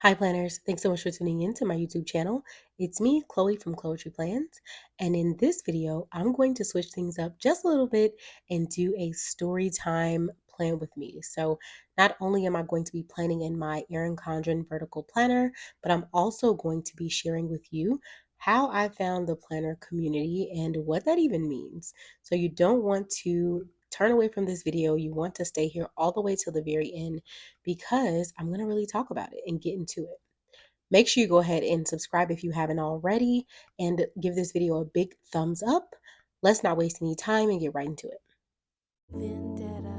Hi, planners. Thanks so much for tuning in to my YouTube channel. It's me, Chloe from Chloetry Plans. And in this video, I'm going to switch things up just a little bit and do a story time plan with me. So not only am I going to be planning in my Erin Condren vertical planner, but I'm also going to be sharing with you how I found the planner community and what that even means. So you don't want to turn away from this video. You want to stay here all the way till the very end because I'm going to really talk about it and get into it. Make sure you go ahead and subscribe if you haven't already and give this video a big thumbs up. Let's not waste any time and get right into it. Vendetta.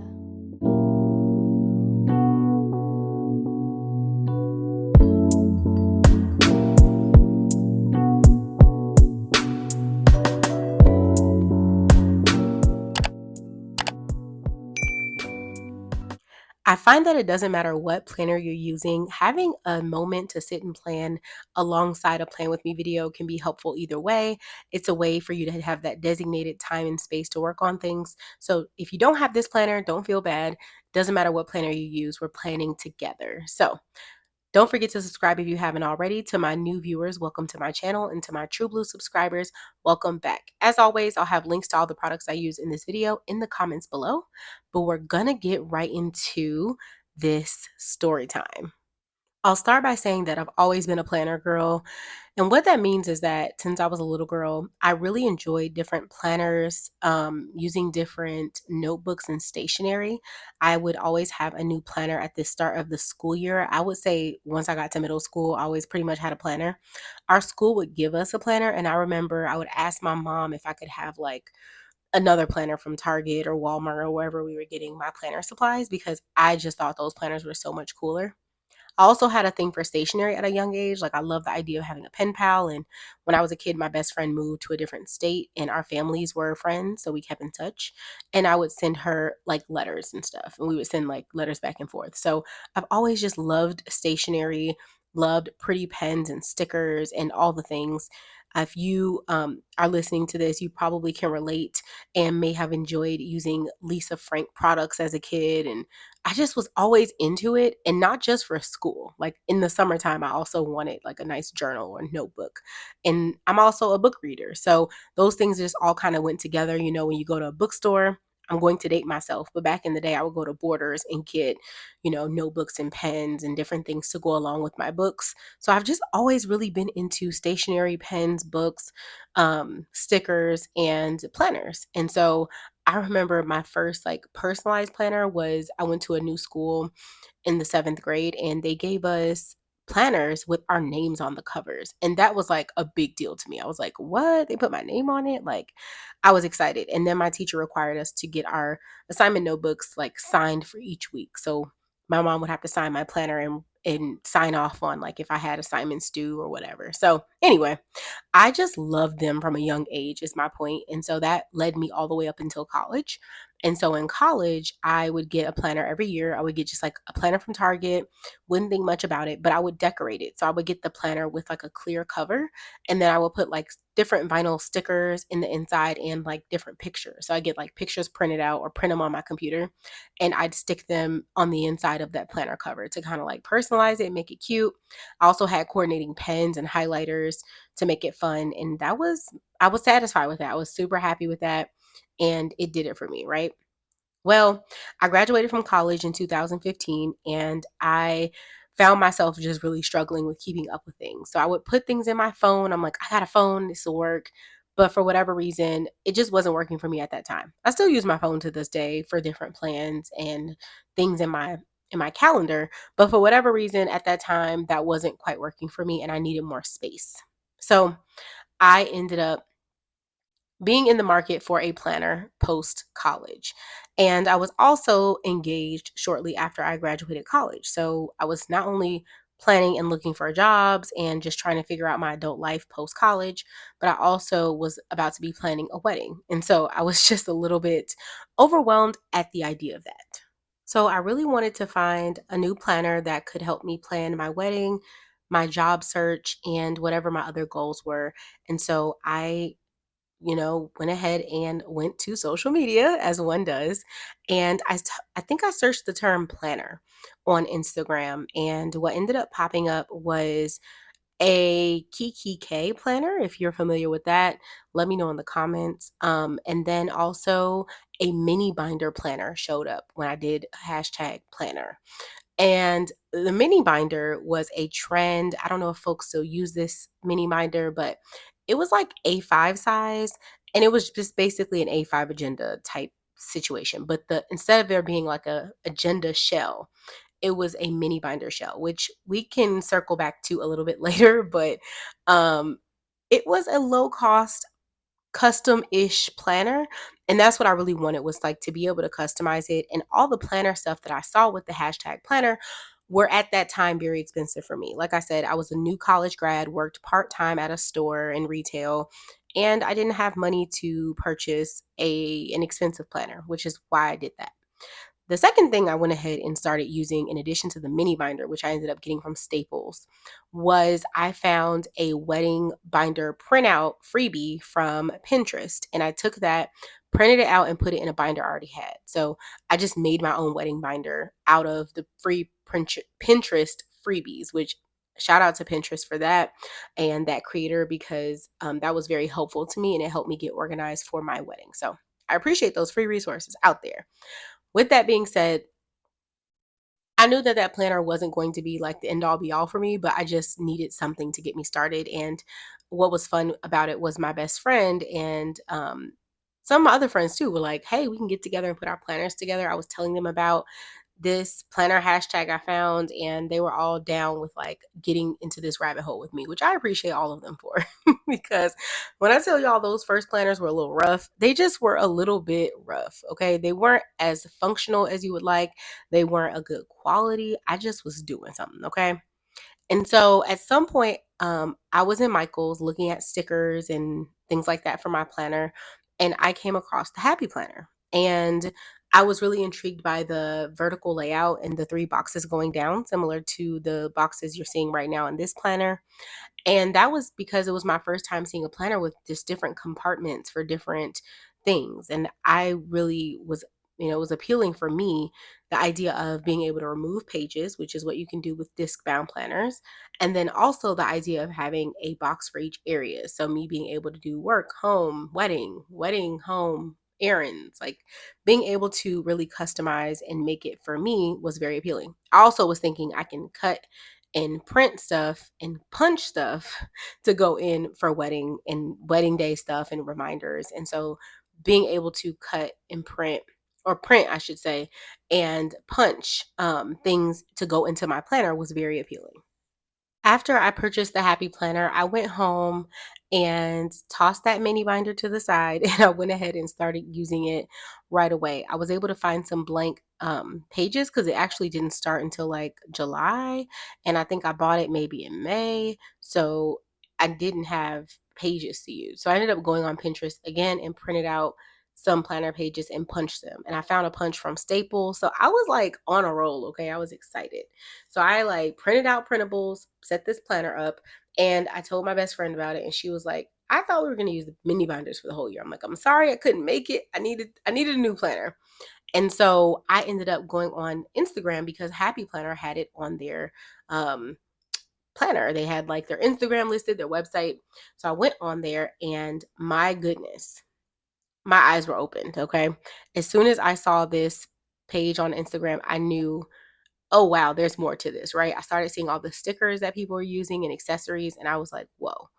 I find that it doesn't matter what planner you're using, having a moment to sit and plan alongside a Plan With Me video can be helpful either way. It's a way for you to have that designated time and space to work on things. So if you don't have this planner, don't feel bad. Doesn't matter what planner you use, we're planning together. So don't forget to subscribe if you haven't already. To my new viewers, welcome to my channel, and to my True Blue subscribers, welcome back. As always, I'll have links to all the products I use in this video in the comments below, but we're gonna get right into this story time. I'll start by saying that I've always been a planner girl. And what that means is that since I was a little girl, I really enjoyed different planners, using different notebooks and stationery. I would always have a new planner at the start of the school year. I would say once I got to middle school, I always pretty much had a planner. Our school would give us a planner, and I remember I would ask my mom if I could have like another planner from Target or Walmart or wherever we were getting my planner supplies because I just thought those planners were so much cooler. I also had a thing for stationery at a young age. Like I love the idea of having a pen pal. And when I was a kid, my best friend moved to a different state and our families were friends. So we kept in touch. And I would send her like letters and stuff. And we would send like letters back and forth. So I've always just loved stationery, loved pretty pens and stickers and all the things. If you are listening to this, you probably can relate and may have enjoyed using Lisa Frank products as a kid. And I just was always into it, and not just for school. Like in the summertime, I also wanted like a nice journal or notebook. And I'm also a book reader. So those things just all kind of went together. You know, when you go to a bookstore, I'm going to date myself, but back in the day, I would go to Borders and get, notebooks and pens and different things to go along with my books. So I've just always really been into stationery, pens, books, stickers, and planners. And so I remember my first like personalized planner was I went to a new school in the 7th grade and they gave us planners with our names on the covers. And that was like a big deal to me. I was like, "What? They put my name on it?" Like I was excited. And then my teacher required us to get our assignment notebooks like signed for each week. So my mom would have to sign my planner and sign off on like if I had assignments due or whatever. So anyway, I just loved them from a young age, is my point. And so that led me all the way up until college. And so in college, I would get a planner every year. I would get just like a planner from Target, wouldn't think much about it, but I would decorate it. So I would get the planner with like a clear cover, and then I would put like different vinyl stickers in the inside and like different pictures. So I get like pictures printed out or print them on my computer, and I'd stick them on the inside of that planner cover to kind of like personalize it, make it cute. I also had coordinating pens and highlighters to make it fun. And I was satisfied with that. I was super happy with that. And it did it for me, right? Well, I graduated from college in 2015 and I found myself just really struggling with keeping up with things. So I would put things in my phone. I'm like, I got a phone, this will work. But for whatever reason, it just wasn't working for me at that time. I still use my phone to this day for different plans and things in my calendar, but for whatever reason at that time that wasn't quite working for me and I needed more space. So, I ended up being in the market for a planner post college. And I was also engaged shortly after I graduated college. So I was not only planning and looking for jobs and just trying to figure out my adult life post college, but I also was about to be planning a wedding. And so I was just a little bit overwhelmed at the idea of that. So I really wanted to find a new planner that could help me plan my wedding, my job search, and whatever my other goals were. And so I went ahead and went to social media as one does. And I think I searched the term planner on Instagram. And what ended up popping up was a Kiki K planner. If you're familiar with that, let me know in the comments. And then also a mini binder planner showed up when I did hashtag planner. And the mini binder was a trend. I don't know if folks still use this mini binder, but it was like A5 size, and it was just basically an A5 agenda type situation. But the instead of there being like a agenda shell, it was a mini binder shell, which we can circle back to a little bit later, but um it was a low cost custom-ish planner, and that's what I really wanted, was like to be able to customize it. And all the planner stuff that I saw with the hashtag planner were at that time very expensive for me. Like I said, I was a new college grad, worked part-time at a store in retail, and I didn't have money to purchase an expensive planner, which is why I did that. The second thing I went ahead and started using, in addition to the mini binder, which I ended up getting from Staples, was I found a wedding binder printout freebie from Pinterest. And I took that, printed it out, and put it in a binder I already had. So I just made my own wedding binder out of the free Pinterest freebies, which shout out to Pinterest for that and that creator, because that was very helpful to me and it helped me get organized for my wedding. So I appreciate those free resources out there. With that being said, I knew that that planner wasn't going to be like the end all be all for me, but I just needed something to get me started. And what was fun about it was my best friend and some of my other friends too were like, "Hey, we can get together and put our planners together." I was telling them about this planner hashtag I found, and they were all down with like getting into this rabbit hole with me, which I appreciate all of them for. Because when I tell y'all those first planners were a little rough, they just were a little bit rough. Okay. They weren't as functional as you would like, they weren't a good quality. I just was doing something. Okay. And so at some point, I was in Michael's looking at stickers and things like that for my planner, and I came across the Happy Planner. And I was really intrigued by the vertical layout and the three boxes going down, similar to the boxes you're seeing right now in this planner. And that was because it was my first time seeing a planner with just different compartments for different things. And I really was, it was appealing for me, the idea of being able to remove pages, which is what you can do with disc bound planners. And then also the idea of having a box for each area. So me being able to do work, home, wedding, home, errands, like being able to really customize and make it for me was very appealing. I also was thinking I can cut and print stuff and punch stuff to go in for wedding and wedding day stuff and reminders. And so being able to cut and print, or print, I should say, and punch things to go into my planner was very appealing. After I purchased the Happy Planner, I went home and tossed that mini binder to the side and I went ahead and started using it right away. I was able to find some blank pages because it actually didn't start until like July. And I think I bought it maybe in May. So I didn't have pages to use. So I ended up going on Pinterest again and printed out some planner pages and punched them. And I found a punch from Staples. So I was like on a roll. Okay. I was excited. So I like printed out printables, set this planner up, and I told my best friend about it, and she was like, "I thought we were going to use the mini binders for the whole year." I'm like, "I'm sorry, I couldn't make it. I needed a new planner." And so I ended up going on Instagram because Happy Planner had it on their um, planner. They had like their Instagram listed, their website. So I went on there, and my goodness, my eyes were opened. Okay, as soon as I saw this page on Instagram, I knew, oh wow, there's more to this, right? I started seeing all the stickers that people were using and accessories, and I was like, whoa,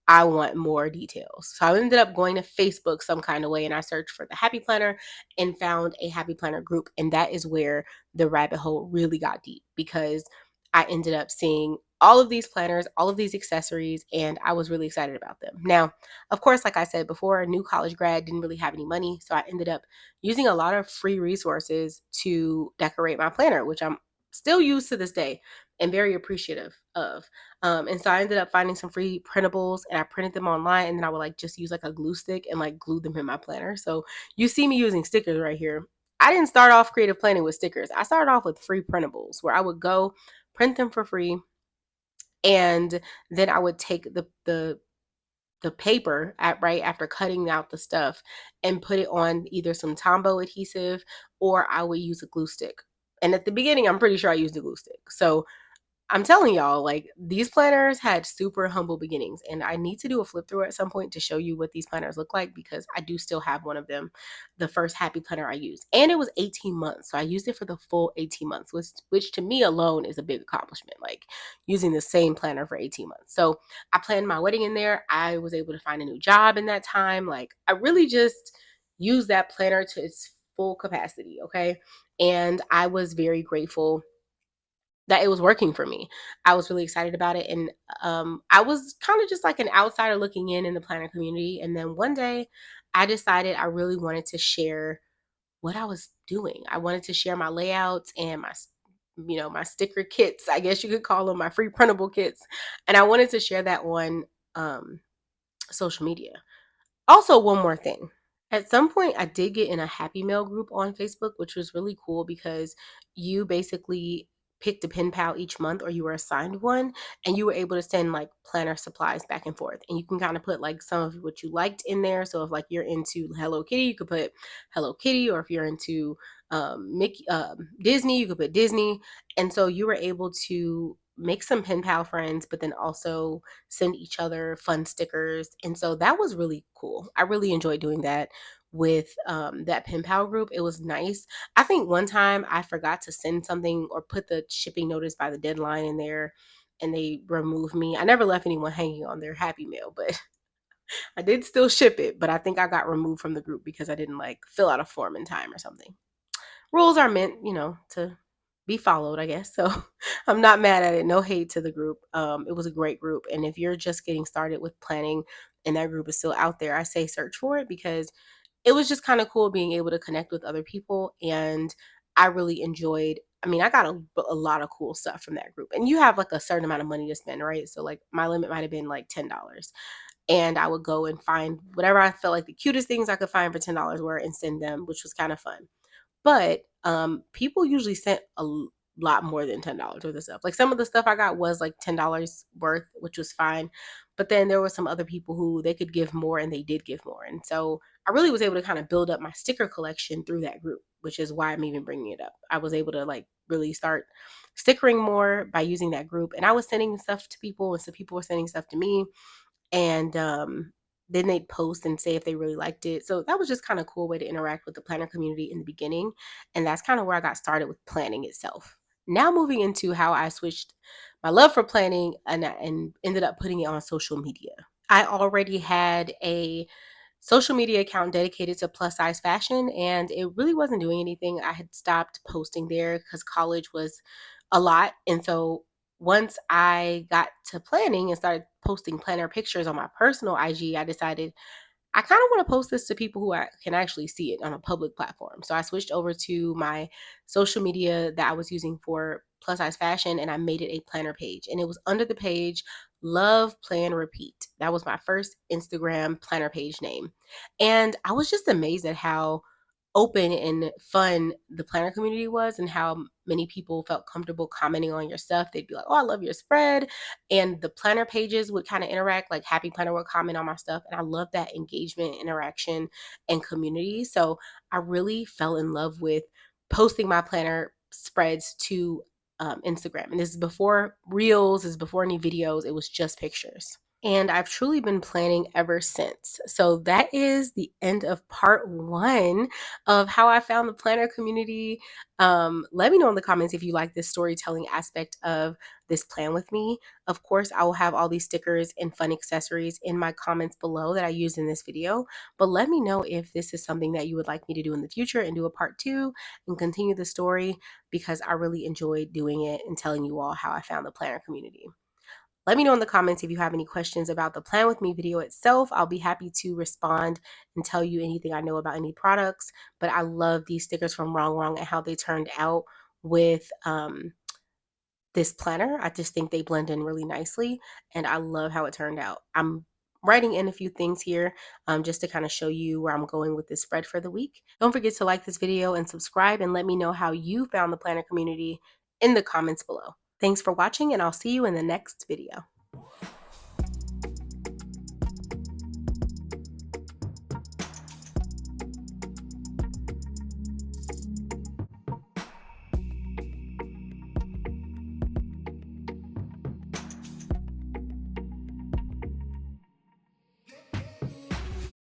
I want more details. So I ended up going to Facebook some kind of way and I searched for the Happy Planner and found a Happy Planner group. And that is where the rabbit hole really got deep, because I ended up seeing all of these planners, all of these accessories, and I was really excited about them. Now, of course, like I said before, a new college grad, didn't really have any money. So I ended up using a lot of free resources to decorate my planner, which I'm still use to this day and very appreciative of. And so I ended up finding some free printables and I printed them online, and then I would like just use like a glue stick and like glue them in my planner. So you see me using stickers right here. I didn't start off creative planning with stickers. I started off with free printables where I would go print them for free, and then I would take the the paper at right after cutting out the stuff and put it on either some Tombow adhesive or I would use a glue stick. And at the beginning, I'm pretty sure I used a glue stick. So I'm telling y'all, like, these planners had super humble beginnings, and I need to do a flip through at some point to show you what these planners look like because I do still have one of them, the first happy planner I used. And it was 18 months. So I used it for the full 18 months, which to me alone is a big accomplishment, like using the same planner for 18 months. So I planned my wedding in there. I was able to find a new job in that time. Like, I really just used that planner to its full capacity. Okay. And I was very grateful that it was working for me. I was really excited about it, and I was kind of just like an outsider looking in the planner community. And then one day, I decided I really wanted to share what I was doing. I wanted to share my layouts and my sticker kits. I guess you could call them my free printable kits, and I wanted to share that on um, social media. Also, one more thing. At some point, I did get in a Happy Mail group on Facebook, which was really cool because you basically picked a pen pal each month or you were assigned one and you were able to send like planner supplies back and forth. And you can kind of put like some of what you liked in there. So if like you're into Hello Kitty, you could put Hello Kitty, or if you're into Mickey, Disney, you could put Disney. And so you were able to make some pen pal friends, but then also send each other fun stickers. And so that was really cool. I really enjoyed doing that with that pen pal group. It was nice. I think one time I forgot to send something or put the shipping notice by the deadline in there and they removed me. I never left anyone hanging on their Happy Mail, but I did still ship it. But I think I got removed from the group because I didn't like fill out a form in time or something. Rules are meant, to be followed, I guess. So I'm not mad at it. No hate to the group. It was a great group. And if you're just getting started with planning and that group is still out there, I say search for it because it was just kind of cool being able to connect with other people. And I really enjoyed, I mean, I got a lot of cool stuff from that group. And you have like a certain amount of money to spend, right? So like my limit might have been like $10. And I would go and find whatever I felt like the cutest things I could find for $10 were and send them, which was kind of fun. But, people usually sent lot more than $10 worth of stuff. Like, some of the stuff I got was, like, $10 worth, which was fine, but then there were some other people who they could give more, and they did give more, and so I really was able to kinda build up my sticker collection through that group, which is why I'm even bringing it up. I was able to, like, really start stickering more by using that group, and I was sending stuff to people, and so people were sending stuff to me, and then they'd post and say if they really liked it. So that was just kind of a cool way to interact with the planner community in the beginning. And that's kind of where I got started with planning itself. Now moving into how I switched my love for planning and ended up putting it on social media. I already had a social media account dedicated to plus size fashion and it really wasn't doing anything. I had stopped posting there because college was a lot. And so once I got to planning and started posting planner pictures on my personal IG, I decided I kind of want to post this to people who can actually see it on a public platform. So I switched over to my social media that I was using for plus size fashion and I made it a planner page. And it was under the page Love, Plan, Repeat. That was my first Instagram planner page name. And I was just amazed at how open and fun the planner community was and how many people felt comfortable commenting on your stuff. They'd be like, "Oh, I love your spread." And the planner pages would kind of interact, like Happy Planner would comment on my stuff. And I love that engagement, interaction, and community. So I really fell in love with posting my planner spreads to Instagram. And this is before reels, this is before any videos. It was just pictures. And I've truly been planning ever since. So that is the end of part one of how I found the planner community. Let me know in the comments if you like this storytelling aspect of this plan with me. Of course, I will have all these stickers and fun accessories in my comments below that I used in this video. But let me know if this is something that you would like me to do in the future and do a part two and continue the story because I really enjoyed doing it and telling you all how I found the planner community. Let me know in the comments if you have any questions about the Plan With Me video itself. I'll be happy to respond and tell you anything I know about any products. But I love these stickers from Wrong Wrong and how they turned out with this planner. I just think they blend in really nicely and I love how it turned out. I'm writing in a few things here just to kind of show you where I'm going with this spread for the week. Don't forget to like this video and subscribe and let me know how you found the planner community in the comments below. Thanks for watching and I'll see you in the next video.